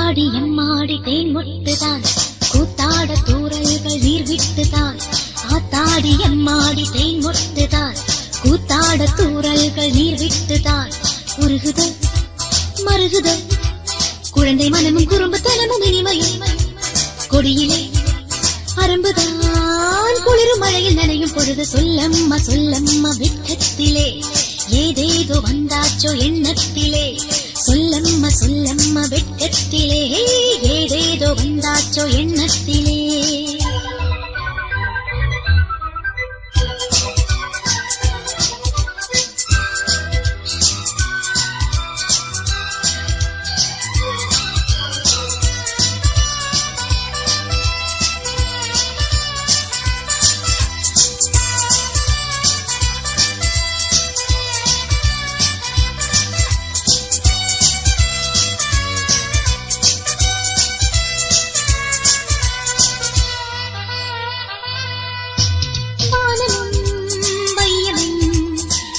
ஆத்தாடி எம்மாடி தேன் முட்டுதான் கூத்தாட தூரல்கள் நீர் விட்டுதான். ஆத்தாடி எம்மாடி தேன் முட்டுதான் கூத்தாட தூரல்கள் நீர் விட்டுதான். உருகுத மருகுத குழந்தை மனமும் குறும்புத்தனமும் இனிமையும் கொடியிலே அரும்புதான் குளிரும் மழையில் நனையும் பொழுது சொல்லம்மா சொல்லம்மா வெட்கத்திலே ஏதேதோ வந்தாச்சோ எண்ணத்திலே. சொல்லம்மா சொல்லம்மா வெட்கத்திலே ஏதேதோ வந்தாச்சோ எண்ணத்திலே.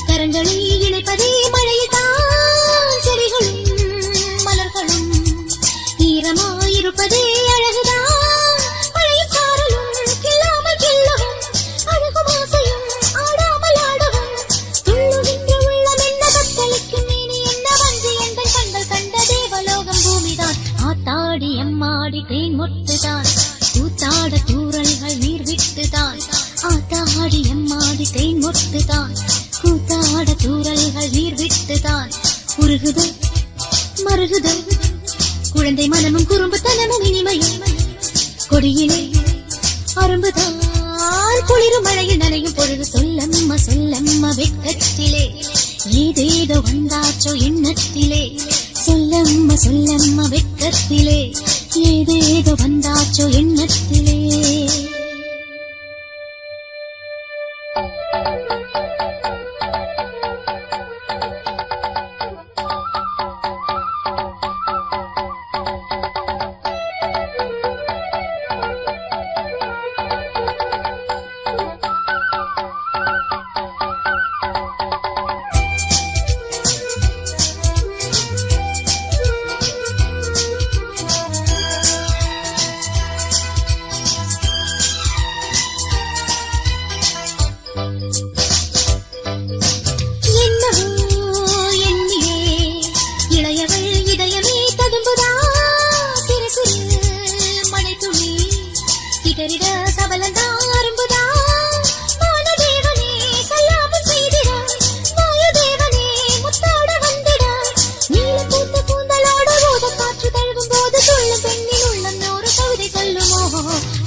கரங்களை இணைப்பதே மழைதான், செடிகளும் மலர்களும் ஈரமாயிருப்பதே அழகுதான். மழையும் சாரலும் கில்லாமல் கில்லவும் அழகும் ஆசையும் ஆடாமல் ஆடவும் துள்ளுகின்ற உள்ளம் என்ன தத்தளிக்கும் மேனி என்ன வந்து எந்த கண்கள் கண்ட தேவலோகம் பூமிதான். ஆத்தாடி எம்மாடி தேன் மொட்டுதான் கூத்தாட தூரல்கள் நீர் விட்டுதான். ஆத்தாடி எம்மாடி தேன் மொட்டுதான் கூத்தாட தூரல்கள் நீர் விட்டுதான். உருகுத மருகுத குழந்தை மனமும் குறும்புத்தனமும் இனிமையும் கொடியிலே அரும்புதான் குளிரும் மழையில் நனையும் பொழுது சொல்லம்மா சொல்லம்மா வெட்கத்திலே ஏதேதோ வந்தாச்சோ எண்ணத்திலே. சொல்லம்மா சொல்லம்மா வெட்கத்திலே ஏதேதோ வந்தாச்சோ எண்ணத்திலே.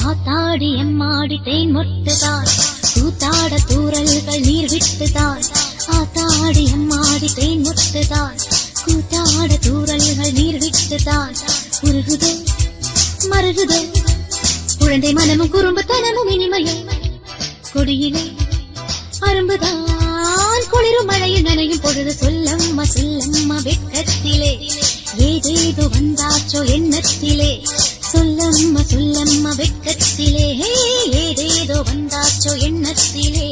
ஆத்தாடி எம்மாடி தேன் மொட்டுதான் கூத்தாட தூரல்கள் நீர் விட்டுதான். ஆத்தாடி எம்மாடி தேன் மொட்டுதான் கூத்தாட தூரல்கள் நீர் விட்டுதான். உருகுத மருகுத குழந்தை மனமும் குறும்புத்தனமும் இனிமையும் கொடியிலே அரும்புதான் குளிரும் மழையில் நனையும் பொழுது சொல்லம்மா சொல்லம்மா வெட்கத்திலே ஏதேதோ வந்தாச்சோ எண்ணத்திலே. சொல்லம்மா சொல்லம்மா வெட்கத்திலே ஏதேதோ வந்தாச்சோ எண்ணத்திலே.